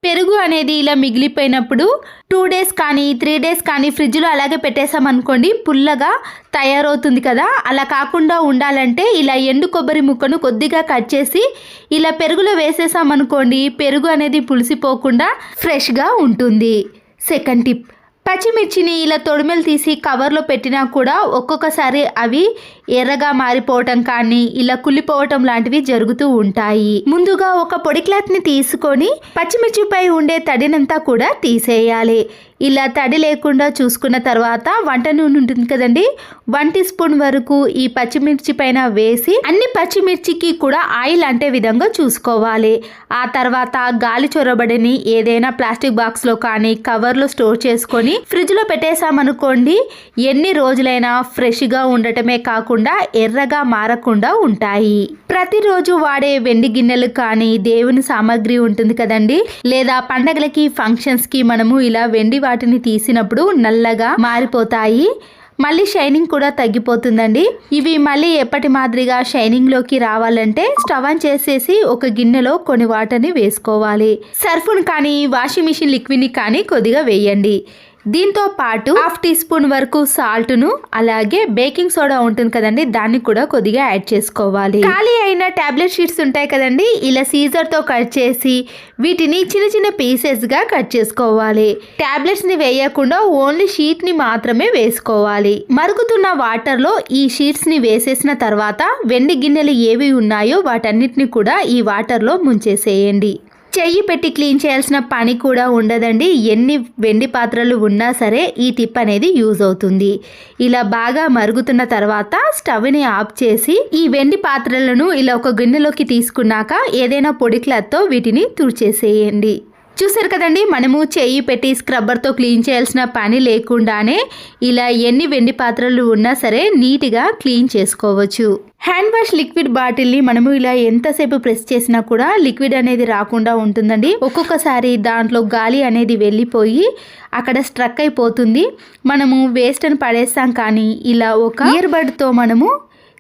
పెరుగు అనేది ఇలా మిగిలిపోయినప్పుడు 2 డేస్ కానీ 3 డేస్ కానీ ఫ్రిడ్జ్లో అలాగే పెట్టేసామనుకోండి పుల్లగా తయారవుతుంది కదా. అలా కాకుండా ఉండాలంటే ఇలా ఎండు కొబ్బరి ముక్కను కొద్దిగా కట్ చేసి ఇలా పెరుగులో వేసేసామనుకోండి పెరుగు అనేది పులిసిపోకుండా ఫ్రెష్గా ఉంటుంది. సెకండ్ టిప్, పచ్చిమిర్చిని ఇలా తొడిమెలు తీసి కవర్లో పెట్టినా కూడా ఒక్కొక్కసారి అవి ఎర్రగా మారిపోవటం కానీ ఇలా కుళ్ళిపోవటం లాంటివి జరుగుతూ ఉంటాయి. ముందుగా ఒక పొడి క్లాత్ని తీసుకొని పచ్చిమిర్చిపై ఉండే తడినంతా కూడా తీసేయాలి. ఇలా తడి లేకుండా చూసుకున్న తర్వాత వంట నూనె ఉంటుంది కదండి, 1 టీ స్పూన్ వరకు ఈ పచ్చిమిర్చి పైన వేసి అన్ని పచ్చిమిర్చికి కూడా ఆయిల్ అంటే విధంగా చూసుకోవాలి. ఆ తర్వాత గాలి చొరబడని ఏదైనా ప్లాస్టిక్ బాక్స్లో కానీ కవర్లో స్టోర్ చేసుకొని ఫ్రిడ్జ్లో పెట్టేసామనుకోండి ఎన్ని రోజులైనా ఫ్రెష్గా ఉండటమే కాకుండా ఎర్రగా మారకుండా ఉంటాయి. ప్రతిరోజు వాడే వెండి గిన్నెలు కానీ దేవుని సామాగ్రి ఉంటుంది కదండి, లేదా పండగలకి ఫంక్షన్స్కి మనము ఇలా వెండి వాటిని తీసినప్పుడు నల్లగా మారిపోతాయి. మళ్ళీ షైనింగ్ కూడా తగ్గిపోతుందండి. ఇవి మళ్ళీ ఎప్పటి మాదిరిగా షైనింగ్లోకి రావాలంటే స్టవ్ ఆన్ చేసేసి ఒక గిన్నెలో కొన్ని వాటర్ని వేసుకోవాలి. సర్ఫ్ను కానీ వాషింగ్ మిషన్ లిక్విడ్ని కానీ కొద్దిగా వేయండి. దీంతో పాటు 1/2 టీ స్పూన్ వరకు సాల్ట్ను అలాగే బేకింగ్ సోడా ఉంటుంది కదండి దాన్ని కూడా కొద్దిగా యాడ్ చేసుకోవాలి. ఖాళీ అయిన టాబ్లెట్ షీట్స్ ఉంటాయి కదండి, ఇలా సీజర్తో కట్ చేసి వీటిని చిన్న చిన్న పీసెస్గా కట్ చేసుకోవాలి. టాబ్లెట్స్ని వేయకుండా ఓన్లీ షీట్ని మాత్రమే వేసుకోవాలి. మరుగుతున్న వాటర్లో ఈ షీట్స్ని వేసేసిన తర్వాత వెండి గిన్నెలు ఏవి ఉన్నాయో వాటన్నిటిని కూడా ఈ వాటర్లో ముంచేసేయండి. చెయ్యి పెట్టి క్లీన్ చేయాల్సిన పని కూడా ఉండదండి. ఎన్ని వెండి పాత్రలు ఉన్నా సరే ఈ టిప్ అనేది యూజ్ అవుతుంది. ఇలా బాగా మరుగుతున్న తర్వాత స్టవ్ని ఆఫ్ చేసి ఈ వెండి పాత్రలను ఇలా ఒక గిన్నెలోకి తీసుకున్నాక ఏదైనా పొడి క్లాత్తో వీటిని తుడిచేసేయండి. చూసారు కదండి, మనము చెయ్యి పెట్టి స్క్రబ్బర్తో క్లీన్ చేయాల్సిన పని లేకుండానే ఇలా ఎన్ని వెండి పాత్రలు ఉన్నా సరే నీట్గా క్లీన్ చేసుకోవచ్చు. హ్యాండ్ వాష్ లిక్విడ్ బాటిల్ని మనము ఇలా ఎంతసేపు ప్రెస్ చేసినా కూడా లిక్విడ్ అనేది రాకుండా ఉంటుందండి. ఒక్కొక్కసారి దాంట్లో గాలి అనేది వెళ్ళిపోయి అక్కడ స్ట్రక్ అయిపోతుంది. మనము వేస్ట్ అని పడేస్తాం, కానీ ఇలా ఒక ఇయర్ బడ్తో మనము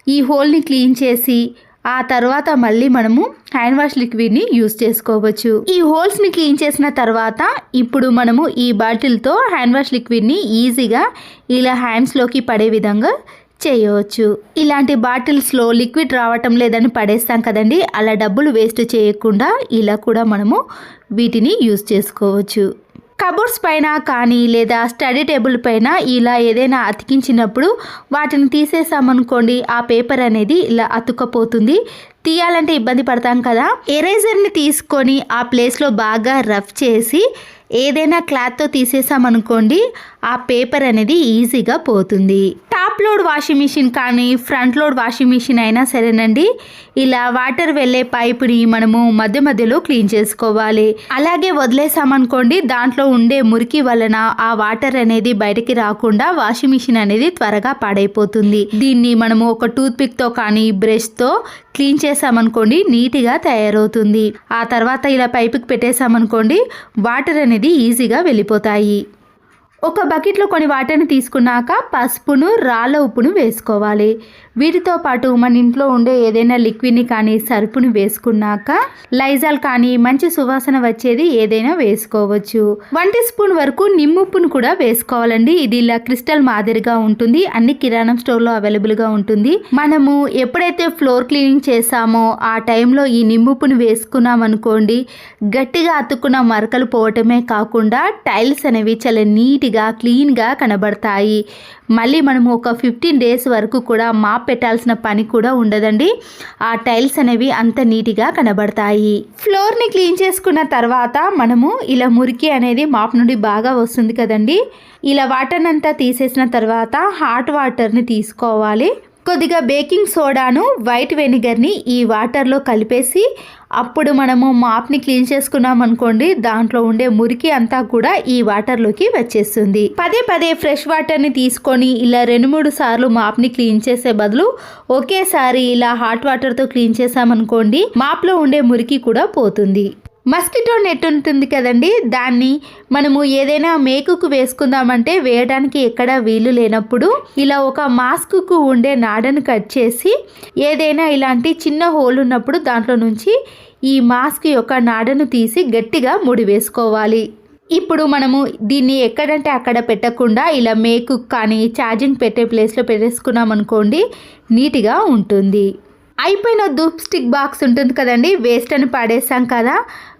ఈ హోల్ని క్లీన్ చేసి ఆ తర్వాత మళ్ళీ మనము హ్యాండ్ వాష్ లిక్విడ్ని యూస్ చేసుకోవచ్చు. ఈ హోల్స్ని క్లీన్ చేసిన తర్వాత ఇప్పుడు మనము ఈ బాటిల్తో హ్యాండ్ వాష్ లిక్విడ్ని ఈజీగా ఇలా హ్యాండ్స్లోకి పడే విధంగా చేయవచ్చు. ఇలాంటి బాటిల్స్లో లిక్విడ్ రావటం లేదని పడేస్తాం కదండి, అలా డబ్బులు వేస్ట్ చేయకుండా ఇలా కూడా మనము వీటిని యూస్ చేసుకోవచ్చు. కబోర్డ్స్ పైన కానీ లేదా స్టడీ టేబుల్ పైన ఇలా ఏదైనా అతికించినప్పుడు వాటిని తీసేసామనుకోండి ఆ పేపర్ అనేది ఇలా అతుక్కపోతుంది. తీయాలంటే ఇబ్బంది పడతాం కదా. ఎరేజర్ని తీసుకొని ఆ ప్లేస్లో బాగా రఫ్ చేసి ఏదైనా క్లాత్తో తీసేసామనుకోండి ఆ పేపర్ అనేది ఈజీగా పోతుంది. టాప్ లోడ్ వాషింగ్ మిషన్ కానీ ఫ్రంట్ లోడ్ వాషింగ్ మిషన్ అయినా సరేనండి, ఇలా వాటర్ వెళ్ళే పైపుని మనము మధ్య మధ్యలో క్లీన్ చేసుకోవాలి. అలాగే వదిలేసామనుకోండి దాంట్లో ఉండే మురికి వలన ఆ వాటర్ అనేది బయటికి రాకుండా వాషింగ్ మిషన్ అనేది త్వరగా పాడైపోతుంది. దీన్ని మనము ఒక టూత్ పిక్తో కానీ బ్రష్తో క్లీన్ చేసామనుకోండి నీట్గా తయారవుతుంది. ఆ తర్వాత ఇలా పైపుకి పెట్టేసామనుకోండి వాటర్ అనేది ఈజీగా వెళ్ళిపోతాయి. ఒక బకెట్లో కొన్ని వాటర్ని తీసుకున్నాక పసుపును రాళ్ళ ఉప్పును వేసుకోవాలి. వీటితో పాటు మన ఇంట్లో ఉండే ఏదైనా లిక్విడ్ని కానీ సర్పును వేసుకున్నాక లైజాల్ కానీ మంచి సువాసన వచ్చేది ఏదైనా వేసుకోవచ్చు. 1 టీ స్పూన్ వరకు నిమ్ముప్పును కూడా వేసుకోవాలండి. ఇది ఇలా క్రిస్టల్ మాదిరిగా ఉంటుంది, అన్ని కిరాణం స్టోర్లో అవైలబుల్గా ఉంటుంది. మనము ఎప్పుడైతే ఫ్లోర్ క్లీనింగ్ చేసామో ఆ టైంలో ఈ నిమ్ముప్పును వేసుకున్నాం అనుకోండి గట్టిగా అతుక్కున్న మరకలు పోవటమే కాకుండా టైల్స్ అనేవి చాలా నీట్గా క్లీన్గా కనబడతాయి. మళ్ళీ మనము ఒక 15 డేస్ వరకు కూడా మాప్ పెట్టాల్సిన పని కూడా ఉండదండి. ఆ టైల్స్ అనేవి అంత నీట్గా కనబడతాయి. ఫ్లోర్ని క్లీన్ చేసుకున్న తర్వాత మనము ఇలా మురికి అనేది మాప్ నుండి బాగా వస్తుంది కదండి. ఇలా వాటర్ అంతా తీసేసిన తర్వాత హాట్ వాటర్ని తీసుకోవాలి. కొద్దిగా బేకింగ్ సోడాను వైట్ వెనిగర్ని ఈ వాటర్లో కలిపేసి అప్పుడు మనము మాప్ని క్లీన్ చేసుకున్నాం అనుకోండి దాంట్లో ఉండే మురికి అంతా కూడా ఈ వాటర్లోకి వచ్చేస్తుంది. పదే పదే ఫ్రెష్ వాటర్ని తీసుకొని ఇలా 2-3 సార్లు మాప్ని క్లీన్ చేసే బదులు ఒకేసారి ఇలా హాట్ వాటర్తో క్లీన్ చేసామనుకోండి మాప్లో ఉండే మురికి కూడా పోతుంది. మస్కిటో నెట్ ఉంటుంది కదండి, దాన్ని మనము ఏదైనా మేకుకు వేసుకుందామంటే వేయడానికి ఎక్కడ వీలు లేనప్పుడు ఇలా ఒక మాస్క్కు ఉండే నాడను కట్ చేసి ఏదైనా ఇలాంటి చిన్న హోల్ ఉన్నప్పుడు దాంట్లో నుంచి ఈ మాస్క్ యొక్క నాడను తీసి గట్టిగా ముడి వేసుకోవాలి. ఇప్పుడు మనము దీన్ని ఎక్కడంటే అక్కడ పెట్టకుండా ఇలా మేకు కానీ ఛార్జింగ్ పెట్టే ప్లేస్లో పెట్టేసుకున్నాం అనుకోండి, నీట్గా ఉంటుంది. అయిపోయిన ధూప్ స్టిక్ బాక్స్ ఉంటుంది కదండి, వేస్ట్ అని పడేసాం కదా,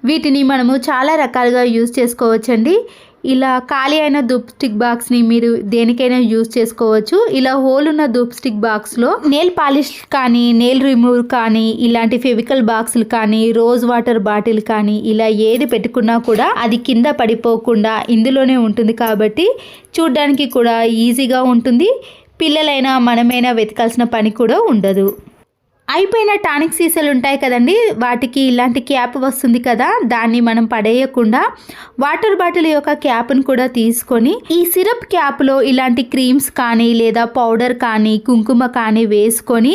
వీటిని మనము చాలా రకాలుగా యూజ్ చేసుకోవచ్చండి. ఇలా ఖాళీ అయిన ధూప్ స్టిక్ బాక్స్ని మీరు దేనికైనా యూజ్ చేసుకోవచ్చు. ఇలా హోల్ ఉన్న ధూప్ స్టిక్ బాక్స్లో నెయిల్ పాలిష్ కానీ, నెయిల్ రిమూవర్ కానీ, ఇలాంటి ఫెవికల్ బాక్సులు కానీ, రోజ్ వాటర్ బాటిల్ కానీ, ఇలా ఏది పెట్టుకున్నా కూడా అది కింద పడిపోకుండా ఇందులోనే ఉంటుంది కాబట్టి చూడ్డానికి కూడా ఈజీగా ఉంటుంది. పిల్లలైనా మనమైనా వెతకాల్సిన పని కూడా ఉండదు. అయిపోయిన టానిక్ సీసాలు ఉంటాయి కదండి, వాటికి ఇలాంటి క్యాప్ వస్తుంది కదా, దాన్ని మనం పడేయకుండా వాటర్ బాటిల్ యొక్క క్యాప్ను కూడా తీసుకొని ఈ సిరప్ క్యాప్లో ఇలాంటి క్రీమ్స్ కానీ లేదా పౌడర్ కానీ కుంకుమ కానీ వేసుకొని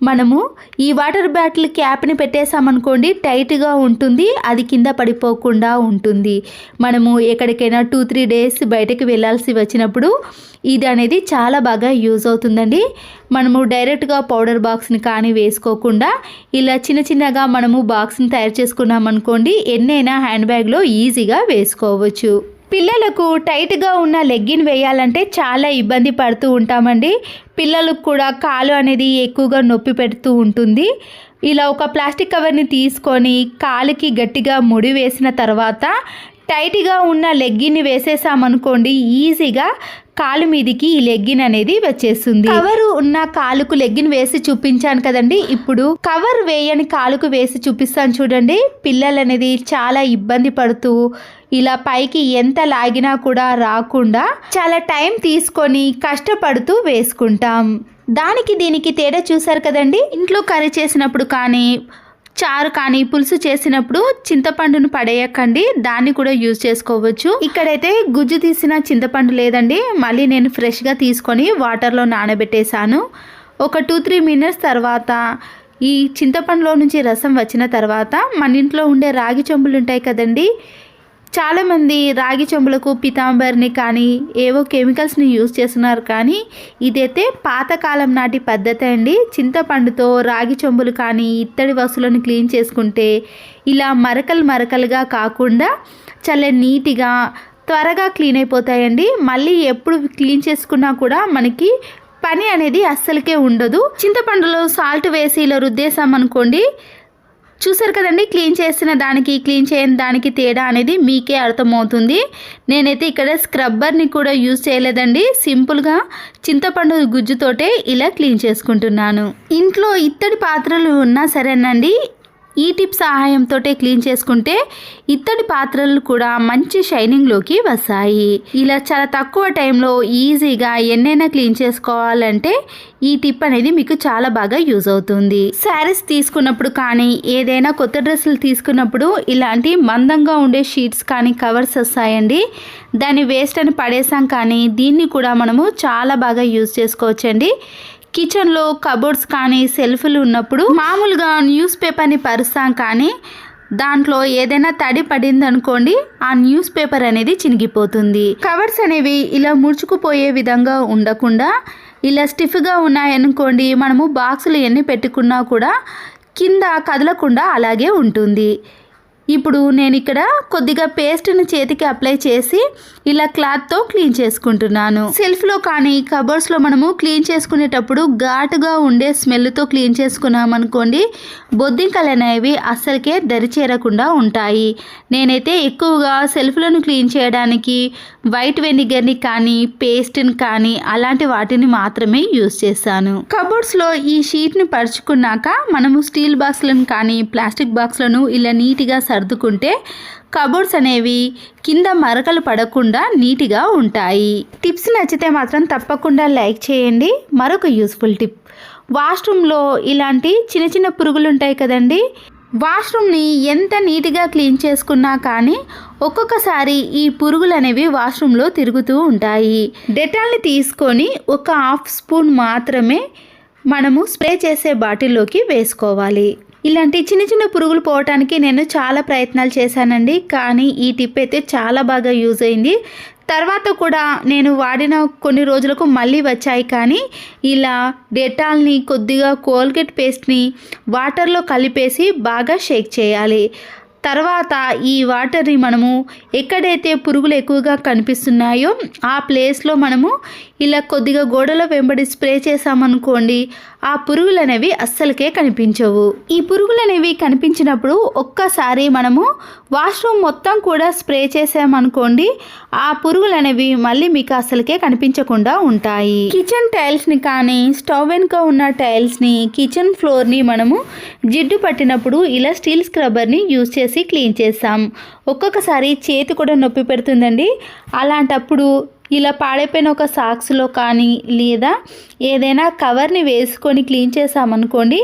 మనము ఈ వాటర్ బాటిల్ క్యాప్ని పెట్టేసామనుకోండి, టైట్గా ఉంటుంది, అది కింద పడిపోకుండా ఉంటుంది. మనము ఎక్కడికైనా 2-3 డేస్ బయటకు వెళ్ళాల్సి వచ్చినప్పుడు ఇది అనేది చాలా బాగా యూజ్ అవుతుందండి. మనము డైరెక్ట్గా పౌడర్ బాక్స్ని కానీ వేసుకోకుండా ఇలా చిన్నగా మనము బాక్స్ని తయారు చేసుకున్నామనుకోండి, ఎన్నైనా హ్యాండ్ బ్యాగ్లో ఈజీగా వేసుకోవచ్చు. పిల్లలకు టైట్గా ఉన్న లెగ్గిన్ వేయాలంటే చాలా ఇబ్బంది పడుతూ ఉంటామండి. పిల్లలకు కూడా కాలు అనేది ఎక్కువగా నొప్పి పెడుతూ ఉంటుంది. ఇలా ఒక ప్లాస్టిక్ కవర్ని తీసుకొని కాలుకి గట్టిగా ముడి వేసిన తర్వాత టైట్గా ఉన్న లెగ్గిన్ని వేసేసామనుకోండి, ఈజీగా కాలు మీదికి ఈ లెగ్గిన్ అనేది వచ్చేస్తుంది. కవర్ ఉన్న కాలుకు లెగ్గిన్ వేసి చూపించాను కదండి, ఇప్పుడు కవర్ వేయని కాలుకు వేసి చూపిస్తాను చూడండి. పిల్లలు అనేది చాలా ఇబ్బంది పడుతూ ఇలా పైకి ఎంత లాగినా కూడా రాకుండా చాలా టైం తీసుకొని కష్టపడుతూ వేసుకుంటాం. దానికి దీనికి తేడా చూసారు కదండి. ఇంట్లో కర్రీ చేసినప్పుడు కానీ, చారు కానీ, పులుసు చేసినప్పుడు చింతపండును పడేయకండి, దాన్ని కూడా యూజ్ చేసుకోవచ్చు. ఇక్కడైతే గుజ్జు తీసిన చింతపండు లేదండి, మళ్ళీ నేను ఫ్రెష్గా తీసుకొని వాటర్లో నానబెట్టేశాను. ఒక 2-3 మినిట్స్ తర్వాత ఈ చింతపండులో నుంచి రసం వచ్చిన తర్వాత మన ఇంట్లో ఉండే రాగి చెంబులు ఉంటాయి కదండి, చాలామంది రాగి చెంబులకు పితాంబర్ని కానీ ఏవో కెమికల్స్ని యూజ్ చేస్తున్నారు, కానీ ఇదైతే పాతకాలం నాటి పద్ధతి అండి. చింతపండుతో రాగి చెంబులు కానీ ఇత్తడి వస్తువులను క్లీన్ చేసుకుంటే ఇలా మరకలుగా కాకుండా చాలా నీట్గా త్వరగా క్లీన్ అయిపోతాయండి. మళ్ళీ ఎప్పుడు క్లీన్ చేసుకున్నా కూడా మనకి పని అనేది అస్సలకే ఉండదు. చింతపండులో సాల్ట్ వేసి ఇలా రుద్దేసామనుకోండి, చూసారు కదండి, క్లీన్ చేసిన దానికి క్లీన్ చేయని దానికి తేడా అనేది మీకే అర్థమవుతుంది. నేనైతే ఇక్కడ స్క్రబ్బర్ని కూడా యూజ్ చేయలేదండి, సింపుల్గా చింతపండు గుజ్జుతోటే ఇలా క్లీన్ చేసుకుంటున్నాను. ఇంట్లో ఇత్తడి పాత్రలు ఉన్నా సరేనండి, ఈ టిప్ సహాయంతో క్లీన్ చేసుకుంటే ఇత్తడి పాత్రలు కూడా మంచి షైనింగ్లోకి వస్తాయి. ఇలా చాలా తక్కువ టైంలో ఈజీగా ఎన్నైనా క్లీన్ చేసుకోవాలంటే ఈ టిప్ అనేది మీకు చాలా బాగా యూజ్ అవుతుంది. శారీస్ తీసుకున్నప్పుడు కానీ, ఏదైనా కొత్త డ్రెస్సులు తీసుకున్నప్పుడు ఇలాంటి మందంగా ఉండే షీట్స్ కానీ కవర్స్ వస్తాయండి, దాన్ని వేస్ట్ అని పడేసాం, కానీ దీన్ని కూడా మనము చాలా బాగా యూజ్ చేసుకోవచ్చండి. కిచెన్లో కబోర్డ్స్ కానీ సెల్ఫ్లు ఉన్నప్పుడు మామూలుగా న్యూస్ పేపర్ని పరుస్తాం, కానీ దాంట్లో ఏదైనా తడి పడింది అనుకోండి, ఆ న్యూస్ పేపర్ అనేది చినిగిపోతుంది. కవర్స్ అనేవి ఇలా ముడుచుకుపోయే విధంగా ఉండకుండా ఇలా స్టిఫ్గా ఉన్నాయనుకోండి, మనము బాక్సులు ఎన్ని పెట్టుకున్నా కూడా కింద కదలకుండా అలాగే ఉంటుంది. ఇప్పుడు నేను ఇక్కడ కొద్దిగా పేస్ట్ని చేతికి అప్లై చేసి ఇలా క్లాత్తో క్లీన్ చేసుకుంటున్నాను. సెల్ఫ్లో కానీ కబోర్డ్స్లో మనము క్లీన్ చేసుకునేటప్పుడు ఘాటుగా ఉండే స్మెల్తో క్లీన్ చేసుకున్నాం అనుకోండి, బొద్దింకలు అనేవి అస్సలకే దరిచేరకుండా ఉంటాయి. నేనైతే ఎక్కువగా సెల్ఫ్లను క్లీన్ చేయడానికి వైట్ వెనిగర్ని కానీ పేస్ట్ని కానీ అలాంటి వాటిని మాత్రమే యూజ్ చేస్తాను. కబోర్డ్స్లో ఈ షీట్ని పరుచుకున్నాక మనము స్టీల్ బాక్స్లను కానీ ప్లాస్టిక్ బాక్స్లను ఇలా నీట్గా సర్దుకుంటే కబోర్డ్స్ అనేవి కింద మరకలు పడకుండా నీట్గా ఉంటాయి. టిప్స్ నచ్చితే మాత్రం తప్పకుండా లైక్ చేయండి. మరొక యూస్ఫుల్ టిప్, వాష్రూమ్లో ఇలాంటి చిన్న పురుగులు ఉంటాయి కదండి, వాష్రూమ్ని ఎంత నీట్గా క్లీన్ చేసుకున్నా కానీ ఒక్కొక్కసారి ఈ పురుగులు అనేవి వాష్రూమ్లో తిరుగుతూ ఉంటాయి. డెటాల్ని తీసుకొని ఒక 1/2 స్పూన్ మాత్రమే మనము స్ప్రే చేసే బాటిల్లోకి వేసుకోవాలి. ఇలాంటి చిన్న పురుగులు పోవటానికి నేను చాలా ప్రయత్నాలు చేశానండి, కానీ ఈ టిప్ అయితే చాలా బాగా యూజ్ అయింది. తర్వాత కూడా నేను వాడిన కొన్ని రోజులకు మళ్ళీ వచ్చాయి. కానీ ఇలా డెటాల్ని కొద్దిగా కోల్గేట్ పేస్ట్ని వాటర్లో కలిపేసి బాగా షేక్ చేయాలి. తర్వాత ఈ వాటర్ని మనము ఎక్కడైతే పురుగులు ఎక్కువగా కనిపిస్తున్నాయో ఆ ప్లేస్లో మనము ఇలా కొద్దిగా గోడల వెంబడి స్ప్రే చేసామనుకోండి, ఆ పురుగులు అనేవి అస్సలకే కనిపించవు. ఈ పురుగులు అనేవి కనిపించినప్పుడు ఒక్కసారి మనము వాష్రూమ్ మొత్తం కూడా స్ప్రే చేసామనుకోండి, ఆ పురుగులు అనేవి మళ్ళీ మీకు అస్సలకే కనిపించకుండా ఉంటాయి. కిచెన్ టైల్స్ని కానీ స్టవ్ వెనుక ఉన్న టైల్స్ని, కిచెన్ ఫ్లోర్ని మనము జిడ్డు పట్టినప్పుడు ఇలా స్టీల్ స్క్రబ్బర్ని యూజ్ చేసి క్లీన్ చేస్తాం. ఒక్కొక్కసారి చేతి కూడా నొప్పి పెడుతుందండి. అలాంటప్పుడు ఇలా పాడైపోయిన ఒక సాక్స్లో కానీ లేదా ఏదైనా కవర్ని వేసుకొని క్లీన్ చేసామనుకోండి,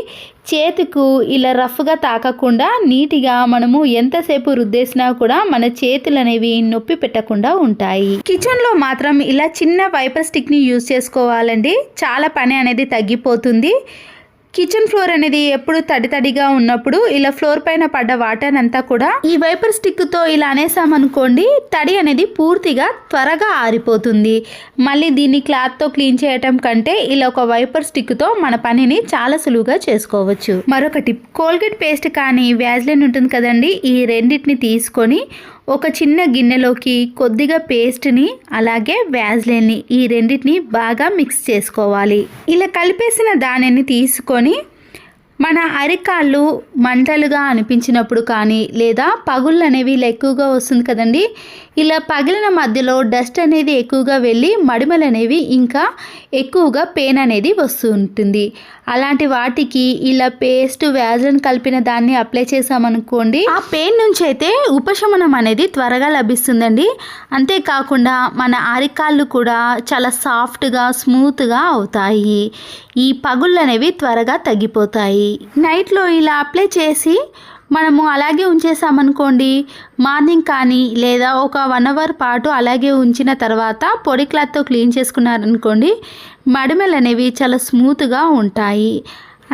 చేతికు ఇలా రఫ్గా తాకకుండా నీట్గా మనము ఎంతసేపు రుద్దేసినా కూడా మన చేతులు అనేవి నొప్పి పెట్టకుండా ఉంటాయి. కిచెన్లో మాత్రం ఇలా చిన్న వైపర్ స్టిక్ని యూజ్ చేసుకోవాలండి. చాలా పని అనేది తగ్గిపోతుంది. కిచెన్ ఫ్లోర్ అనేది ఎప్పుడు తడిగా ఉన్నప్పుడు ఇలా ఫ్లోర్ పైన పడ్డ వాటర్ అంతా కూడా ఈ వైపర్ స్టిక్తో ఇలా అనేసామనుకోండి, తడి అనేది పూర్తిగా త్వరగా ఆరిపోతుంది. మళ్ళీ దీన్ని క్లాత్తో క్లీన్ చేయటం కంటే ఇలా ఒక వైపర్ స్టిక్తో మన పనిని చాలా సులువుగా చేసుకోవచ్చు. మరొక టిప్, కోల్గేట్ పేస్ట్ కానీ వ్యాజ్లిన్ ఉంటుంది కదండి, ఈ రెండింటిని తీసుకొని ఒక చిన్న గిన్నెలోకి కొద్దిగా పేస్ట్ని అలాగే వ్యాజ్లిన్ని ఈ రెండింటిని బాగా మిక్స్ చేసుకోవాలి. ఇలా కలిపేసిన దానిని తీసుకొని మన అరికాళ్ళు మంటలుగా అనిపించినప్పుడు కానీ లేదా పగుళ్ళు అనేవి ఎక్కువగా వస్తుంది కదండి, ఇలా పగిలిన మధ్యలో డస్ట్ అనేది ఎక్కువగా వెళ్ళి మడిమలు అనేవి ఇంకా ఎక్కువగా పెయిన్ అనేది వస్తూ ఉంటుంది. అలాంటి వాటికి ఇలా పేస్ట్ వ్యాజ్లిన్ కలిపిన దాన్ని అప్లై చేసామనుకోండి, ఆ పెయిన్ నుంచి అయితే ఉపశమనం అనేది త్వరగా లభిస్తుందండి. అంతేకాకుండా మన అరికాళ్ళు కూడా చాలా సాఫ్ట్గా స్మూత్గా అవుతాయి. ఈ పగుళ్ళు అనేవి త్వరగా తగ్గిపోతాయి. నైట్లో ఇలా అప్లై చేసి మనము అలాగే ఉంచేసామనుకోండి, మార్నింగ్ కానీ లేదా ఒక 1 అవర్ పాటు అలాగే ఉంచిన తర్వాత పొడి క్లాత్తో క్లీన్ చేసుకున్నారనుకోండి, మడిమెలు అనేవి చాలా స్మూత్గా ఉంటాయి.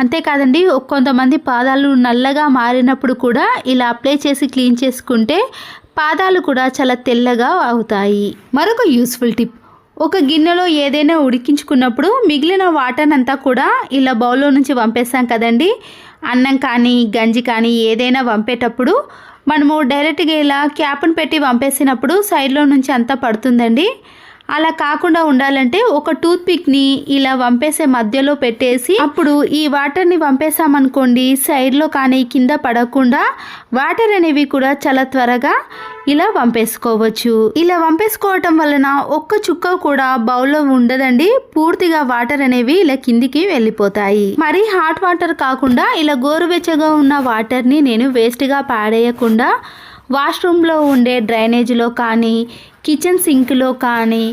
అంతేకాదండి, కొంతమంది పాదాలు నల్లగా మారినప్పుడు కూడా ఇలా అప్లై చేసి క్లీన్ చేసుకుంటే పాదాలు కూడా చాలా తెల్లగా అవుతాయి. మరొక యూస్ఫుల్ టిప్, ఒక గిన్నెలో ఏదైనా ఉడికించుకున్నప్పుడు మిగిలిన వాటర్ అంతా కూడా ఇలా బౌల్లో నుంచి వంపేస్తాం కదండి, అన్నం కానీ గంజి కానీ ఏదైనా వంపేటప్పుడు మనము డైరెక్ట్గా ఇలా క్యాప్ను పెట్టి వంపేసినప్పుడు సైడ్లో నుంచి అంతా పడుతుందండి. అలా కాకుండా ఉండాలంటే ఒక టూత్ పిక్ని ఇలా వంపేసే మధ్యలో పెట్టేసి అప్పుడు ఈ వాటర్ని వంపేసామనుకోండి, సైడ్లో కానీ కింద పడకుండా వాటర్ అనేవి కూడా చాలా త్వరగా ఇలా వంపేసుకోవచ్చు. ఇలా వంపేసుకోవటం వలన ఒక్క చుక్క కూడా బౌల్లో ఉండదండి, పూర్తిగా వాటర్ అనేవి ఇలా కిందికి వెళ్ళిపోతాయి. మరి హాట్ వాటర్ కాకుండా ఇలా గోరువెచ్చగా ఉన్న వాటర్ని నేను వేస్ట్గా పాడేయకుండా వాష్రూమ్లో ఉండే డ్రైనేజ్లో కానీ కిచెన్ సింక్లో కానీ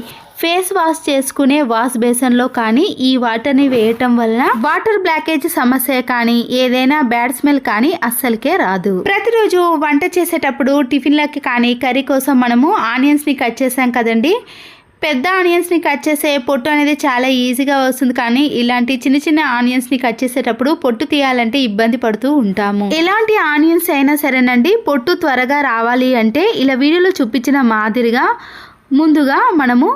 ఫేస్ వాష్ చేసుకునే వాష్ బేసన్లో కానీ ఈ వాటర్ని వేయటం వలన వాటర్ బ్లాకేజ్ సమస్య కానీ ఏదైనా బ్యాడ్ స్మెల్ కానీ అస్సలకే రాదు. ప్రతిరోజు వంట చేసేటప్పుడు టిఫిన్లకి కానీ కర్రీ కోసం మనము ఆనియన్స్ని కట్ చేసాం కదండి, పెద్ద ఆనియన్స్ని కట్ చేసే పొట్టు అనేది చాలా ఈజీగా వస్తుంది. కానీ ఇలాంటి చిన్న చిన్న ఆనియన్స్ని కట్ చేసేటప్పుడు పొట్టు తీయాలంటే ఇబ్బంది పడుతూ ఉంటాము. ఎలాంటి ఆనియన్స్ అయినా సరేనండి, పొట్టు త్వరగా రావాలి అంటే ఇలా వీడియోలో చూపించిన మాదిరిగా ముందుగా మనము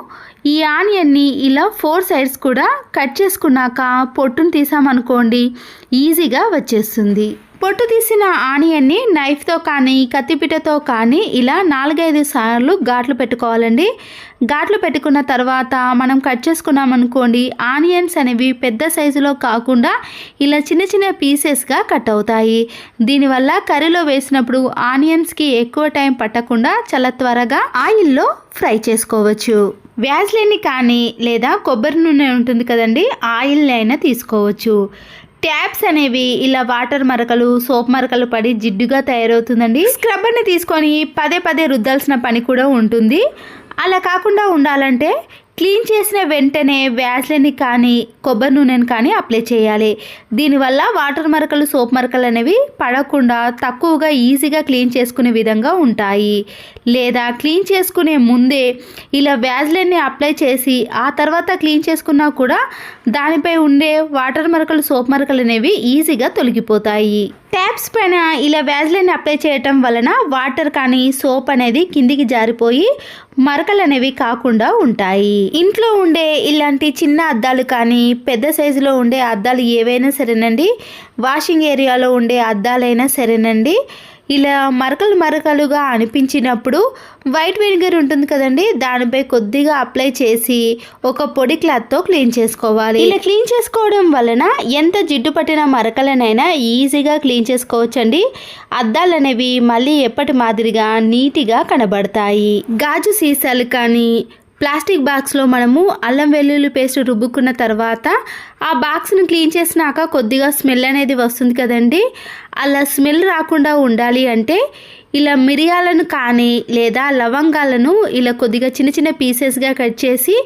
ఈ ఆనియన్ని ఇలా 4 సైడ్స్ కూడా కట్ చేసుకున్నాక పొట్టును తీసామనుకోండి, ఈజీగా వచ్చేస్తుంది. పొట్టు తీసిన ఆనియన్ని నైఫ్తో కానీ కత్తిపీటతో కానీ ఇలా 4-5 సార్లు ఘాట్లు పెట్టుకోవాలండి. ఘాట్లు పెట్టుకున్న తర్వాత మనం కట్ చేసుకున్నామనుకోండి, ఆనియన్స్ అనేవి పెద్ద సైజులో కాకుండా ఇలా చిన్న చిన్న పీసెస్గా కట్ అవుతాయి. దీనివల్ల కర్రీలో వేసినప్పుడు ఆనియన్స్కి ఎక్కువ టైం పట్టకుండా చాలా త్వరగా ఆయిల్లో ఫ్రై చేసుకోవచ్చు. వ్యాజ్లిన్ కానీ లేదా కొబ్బరి నూనె ఉంటుంది కదండి, ఆయిల్ అయినా తీసుకోవచ్చు. ట్యాప్స్ అనేవి ఇలా వాటర్ మరకలు సోప్ మరకలు పడి జిడ్డుగా తయారవుతుందండి. స్క్రబ్బర్ని తీసుకొని పదే రుద్దాల్సిన పని కూడా ఉంటుంది. అలా కాకుండా ఉండాలంటే క్లీన్ చేసిన వెంటనే వ్యాజ్లిన్ కానీ కొబ్బరి నూనెని కానీ అప్లై చేయాలి. దీనివల్ల వాటర్ మరకలు సోప్ మరకలు అనేవి పడకుండా తక్కువగా ఈజీగా క్లీన్ చేసుకునే విధంగా ఉంటాయి. లేదా క్లీన్ చేసుకునే ముందే ఇలా వ్యాజ్లిన్ని అప్లై చేసి ఆ తర్వాత క్లీన్ చేసుకున్నా కూడా దానిపై ఉండే వాటర్ మరకలు సోప్ మరకలు అనేవి ఈజీగా తొలగిపోతాయి. ట్యాప్స్ పైన ఇలా వ్యాజ్లైన్ అప్లై చేయటం వలన వాటర్ కానీ సోప్ అనేది కిందికి జారిపోయి మరకలు అనేవి కాకుండా ఉంటాయి. ఇంట్లో ఉండే ఇలాంటి చిన్న అద్దాలు కానీ పెద్ద సైజులో ఉండే అద్దాలు ఏవైనా సరేనండి, వాషింగ్ ఏరియాలో ఉండే అద్దాలైనా సరేనండి, ఇలా మరకలుగా అనిపించినప్పుడు వైట్ వెనిగర్ ఉంటుంది కదండి, దానిపై కొద్దిగా అప్లై చేసి ఒక పొడి క్లాత్తో క్లీన్ చేసుకోవాలి. ఇలా క్లీన్ చేసుకోవడం వలన ఎంత జిడ్డు పట్టిన మరకలనైనా ఈజీగా క్లీన్ చేసుకోవచ్చండి. అద్దాలు అనేవి మళ్ళీ ఎప్పటి మాదిరిగా నీట్గా కనబడతాయి. గాజు సీసాలు కానీ ప్లాస్టిక్ బాక్స్లో మనము అల్లం వెల్లుల్లి పేస్ట్ రుబ్బుకున్న తర్వాత ఆ బాక్స్ను క్లీన్ చేసినాక కొద్దిగా స్మెల్ అనేది వస్తుంది కదండి, అలా స్మెల్ రాకుండా ఉండాలి అంటే ఇలా మిరియాలను కానీ లేదా లవంగాలను ఇలా కొద్దిగా చిన్న చిన్న పీసెస్గా కట్ చేసి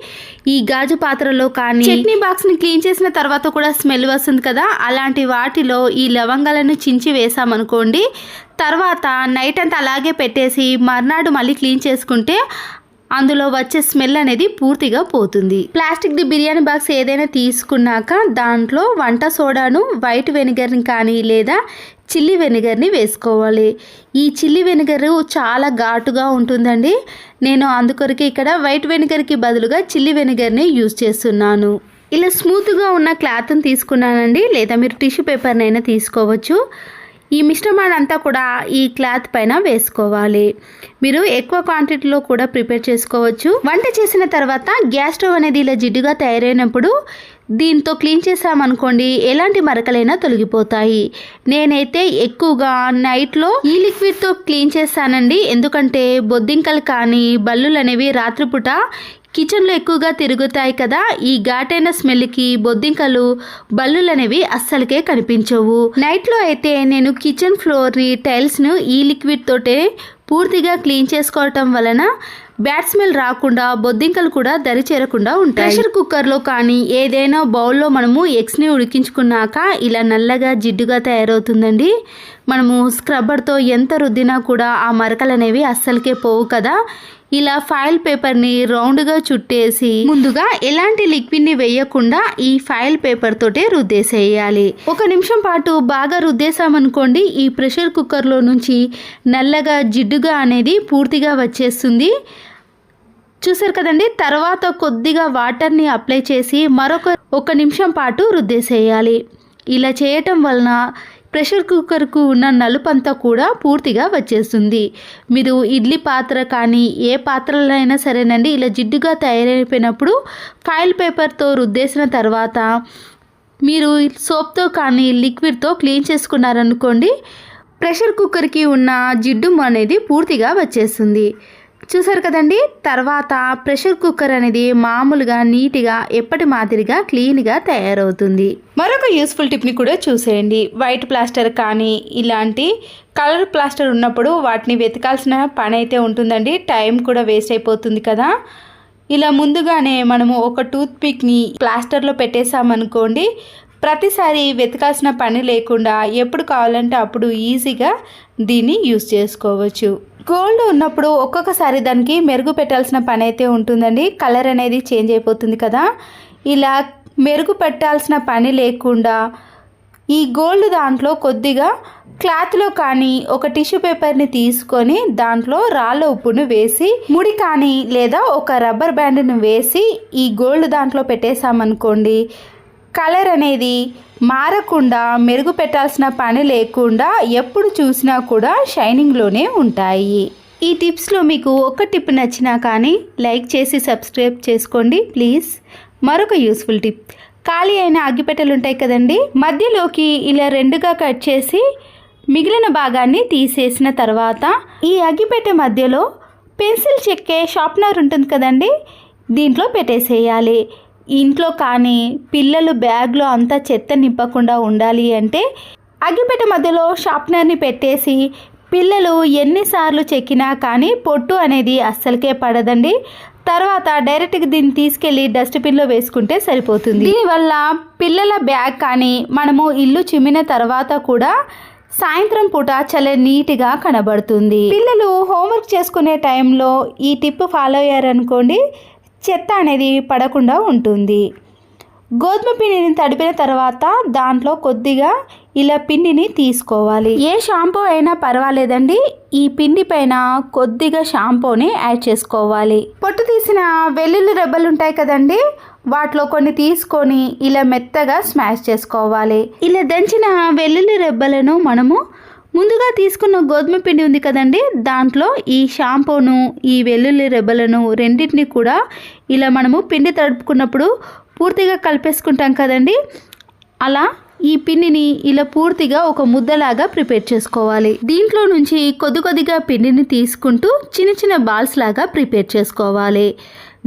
ఈ గాజు పాత్రలో కానీ, చట్నీ బాక్స్ని క్లీన్ చేసిన తర్వాత కూడా స్మెల్ వస్తుంది కదా, అలాంటి వాటిలో ఈ లవంగాలను చించి వేసామనుకోండి, తర్వాత నైట్ అంతా అలాగే పెట్టేసి మర్నాడు మళ్ళీ క్లీన్ చేసుకుంటే అందులో వచ్చే స్మెల్ అనేది పూర్తిగా పోతుంది. ప్లాస్టిక్ది బిర్యానీ బాక్స్ ఏదైనా తీసుకున్నాక దాంట్లో వంట సోడాను, వైట్ వెనిగర్ని కానీ లేదా చిల్లీ వెనిగర్ని వేసుకోవాలి. ఈ చిల్లీ వెనిగర్ చాలా ఘాటుగా ఉంటుందండి. నేను అందుకొరకే ఇక్కడ వైట్ వెనిగర్కి బదులుగా చిల్లీ వెనిగర్ని యూజ్ చేస్తున్నాను. ఇలా స్మూత్గా ఉన్న క్లాత్ని తీసుకున్నానండి, లేదా మీరు టిష్యూ పేపర్నైనా తీసుకోవచ్చు. ఈ మిశ్రమాన్ని అంతా కూడా ఈ క్లాత్ పైన వేసుకోవాలి. మీరు ఎక్కువ క్వాంటిటీలో కూడా ప్రిపేర్ చేసుకోవచ్చు. వంట చేసిన తర్వాత గ్యాస్ స్టవ్ అనేది ఇలా జిడ్డుగా తయారైనప్పుడు దీంతో క్లీన్ చేసామనుకోండి, ఎలాంటి మరకలైనా తొలగిపోతాయి. నేనైతే ఎక్కువగా నైట్లో ఈ లిక్విడ్తో క్లీన్ చేస్తానండి, ఎందుకంటే బొద్దింకలు కానీ బల్లులు అనేవి రాత్రిపూట కిచెన్లో ఎక్కువగా తిరుగుతాయి కదా, ఈ ఘాటైన స్మెల్కి బొద్దింకలు బల్లులు అనేవి అస్సలకే కనిపించవు. నైట్లో అయితే నేను కిచెన్ ఫ్లోర్ని టైల్స్ను ఈ లిక్విడ్ తోటే పూర్తిగా క్లీన్ చేసుకోవటం వలన బ్యాడ్ స్మెల్ రాకుండా బొద్దింకలు కూడా దరి చేరకుండా ఉంటాయి. ప్రెషర్ కుక్కర్లో కానీ ఏదైనా బౌల్లో మనము ఎగ్స్ని ఉడికించుకున్నాక ఇలా నల్లగా జిడ్డుగా తయారవుతుందండి. మనము స్క్రబ్బర్తో ఎంత రుద్దినా కూడా ఆ మరకలు అనేవి అస్సలకే పోవు కదా. ఇలా ఫాయిల్ పేపర్ని రౌండ్గా చుట్టేసి ముందుగా ఎలాంటి లిక్విడ్ని వేయకుండా ఈ ఫాయిల్ పేపర్ తోటే రుద్దేసేయాలి. 1 నిమిషం పాటు బాగా రుద్దేసామనుకోండి, ఈ ప్రెషర్ కుక్కర్లో నుంచి నల్లగా జిడ్డుగా అనేది పూర్తిగా వచ్చేస్తుంది. చూసారు కదండి. తర్వాత కొద్దిగా వాటర్ని అప్లై చేసి మరొక 1 నిమిషం పాటు రుద్దేసేయాలి. ఇలా చేయటం వలన ప్రెషర్ కుక్కర్కు ఉన్న నలుపంతా కూడా పూర్తిగా వచ్చేస్తుంది. మీరు ఇడ్లీ పాత్ర కానీ ఏ పాత్రలైనా సరేనండి, ఇలా జిడ్డుగా తయారైపోయినప్పుడు ఫాయిల్ పేపర్తో రుద్దేసిన తర్వాత మీరు సోప్తో కానీ లిక్విడ్తో క్లీన్ చేసుకున్నారనుకోండి, ప్రెషర్ కుక్కర్కి ఉన్న జిడ్డు అనేది పూర్తిగా వచ్చేస్తుంది. చూసారు కదండి. తర్వాత ప్రెషర్ కుక్కర్ అనేది మామూలుగా నీట్గా ఎప్పటి మాదిరిగా క్లీన్గా తయారవుతుంది. మరొక యూస్ఫుల్ టిప్ని కూడా చూసేయండి. వైట్ ప్లాస్టర్ కానీ ఇలాంటి కలర్ ప్లాస్టర్ ఉన్నప్పుడు వాటిని వెతకాల్సిన పని అయితే ఉంటుందండి, టైం కూడా వేస్ట్ అయిపోతుంది కదా. ఇలా ముందుగానే మనము ఒక టూత్ పిక్ని ప్లాస్టర్లో పెట్టేసామనుకోండి, ప్రతిసారి వెతకాల్సిన పని లేకుండా ఎప్పుడు కావాలంటే అప్పుడు ఈజీగా దీన్ని యూస్ చేసుకోవచ్చు. గోల్డ్ ఉన్నప్పుడు ఒక్కొక్కసారి దానికి మెరుగు పెట్టాల్సిన పని అయితే ఉంటుందండి, కలర్ అనేది చేంజ్ అయిపోతుంది కదా. ఇలా మెరుగు పెట్టాల్సిన పని లేకుండా ఈ గోల్డ్ దాంట్లో కొద్దిగా క్లాత్లో కానీ ఒక టిష్యూ పేపర్ని తీసుకొని దాంట్లో రాళ్ళ ఉప్పును వేసి ముడి కానీ లేదా ఒక రబ్బర్ బ్యాండ్ను వేసి ఈ గోల్డ్ దాంట్లో పెట్టేసామనుకోండి, కలర్ అనేది మారకుండా మెరుగు పెట్టాల్సిన పని లేకుండా ఎప్పుడు చూసినా కూడా షైనింగ్లోనే ఉంటాయి. ఈ టిప్స్లో మీకు ఒక టిప్ నచ్చినా కానీ లైక్ చేసి సబ్స్క్రైబ్ చేసుకోండి ప్లీజ్. మరొక యూస్ఫుల్ టిప్, ఖాళీ అయిన అగ్గిపెట్టెలు ఉంటాయి కదండి, మధ్యలోకి ఇలా 2గా కట్ చేసి మిగిలిన భాగాన్ని తీసేసిన తర్వాత ఈ అగ్గిపెట్టె మధ్యలో పెన్సిల్ చెక్కే షార్ప్నర్ ఉంటుంది కదండి, దీంట్లో పెట్టేసేయాలి. ఇంట్లో కానీ పిల్లలు బ్యాగ్లో అంతా చెత్త నింపకుండా ఉండాలి అంటే అగ్గిపెట్టె మధ్యలో షార్ప్నర్ని పెట్టేసి పిల్లలు ఎన్నిసార్లు చెక్కినా కానీ పొట్టు అనేది అస్సలకే పడదండి. తర్వాత డైరెక్ట్గా దీన్ని తీసుకెళ్ళి డస్ట్బిన్లో వేసుకుంటే సరిపోతుంది. దీనివల్ల పిల్లల బ్యాగ్ కానీ మనము ఇల్లు చిమ్మిన తర్వాత కూడా సాయంత్రం పూట చాలా నీట్గా కనబడుతుంది. పిల్లలు హోంవర్క్ చేసుకునే టైంలో ఈ టిప్ ఫాలో అయ్యారనుకోండి, చెత్త అనేది పడకుండా ఉంటుంది. గోధుమ పిండిని తడిపిన తర్వాత దాంట్లో కొద్దిగా ఇలా పిండిని తీసుకోవాలి. ఏ షాంపూ అయినా పర్వాలేదండి, ఈ పిండి పైన కొద్దిగా షాంపూని యాడ్ చేసుకోవాలి. పొట్టు తీసిన వెల్లుల్లి రెబ్బలు ఉంటాయి కదండి, వాటిలో కొన్ని తీసుకొని ఇలా మెత్తగా స్మాష్ చేసుకోవాలి. ఇలా దంచిన వెల్లుల్లి రెబ్బలను మనము ముందుగా తీసుకున్న గోధుమ పిండి ఉంది కదండి, దాంట్లో ఈ షాంపూను ఈ వెల్లుల్లి రెబ్బలను రెండింటిని కూడా ఇలా మనము పిండి తడుపుకున్నప్పుడు పూర్తిగా కలిపేసుకుంటాం కదండి, అలా ఈ పిండిని ఇలా పూర్తిగా ఒక ముద్దలాగా ప్రిపేర్ చేసుకోవాలి. దీంట్లో నుంచి కొద్దిగా పిండిని తీసుకుంటూ చిన్న చిన్న బాల్స్ లాగా ప్రిపేర్ చేసుకోవాలి.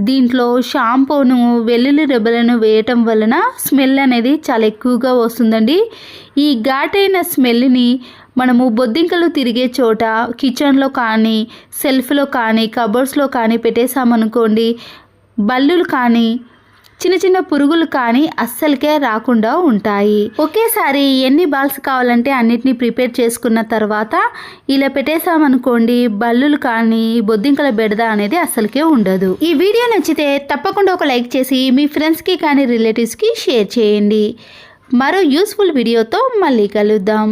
దీంట్లో షాంపూను వెల్లుల్లి రెబ్బలను వేయటం వలన స్మెల్ అనేది చాలా ఎక్కువగా వస్తుందండి. ఈ ఘాటైన స్మెల్ని మనము బొద్దింకలు తిరిగే చోట కిచెన్లో కానీ సెల్ఫ్లో కానీ కబోర్డ్స్లో కానీ పెట్టేసామనుకోండి, బల్లులు కానీ చిన్న చిన్న పురుగులు కానీ అస్సలకే రాకుండా ఉంటాయి. ఒకేసారి ఎన్ని బాల్స్ కావాలంటే అన్నిటినీ ప్రిపేర్ చేసుకున్న తర్వాత ఇలా పెట్టేసామనుకోండి, బల్లులు కానీ బొద్దింకల బెడద అనేది అస్సలకే ఉండదు. ఈ వీడియో నచ్చితే తప్పకుండా ఒక లైక్ చేసి మీ ఫ్రెండ్స్కి కానీ రిలేటివ్స్కి షేర్ చేయండి. మరో యూస్ఫుల్ వీడియోతో మళ్ళీ కలుద్దాం.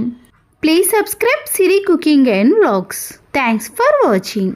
Please subscribe Siri cooking and vlogs. Thanks for watching.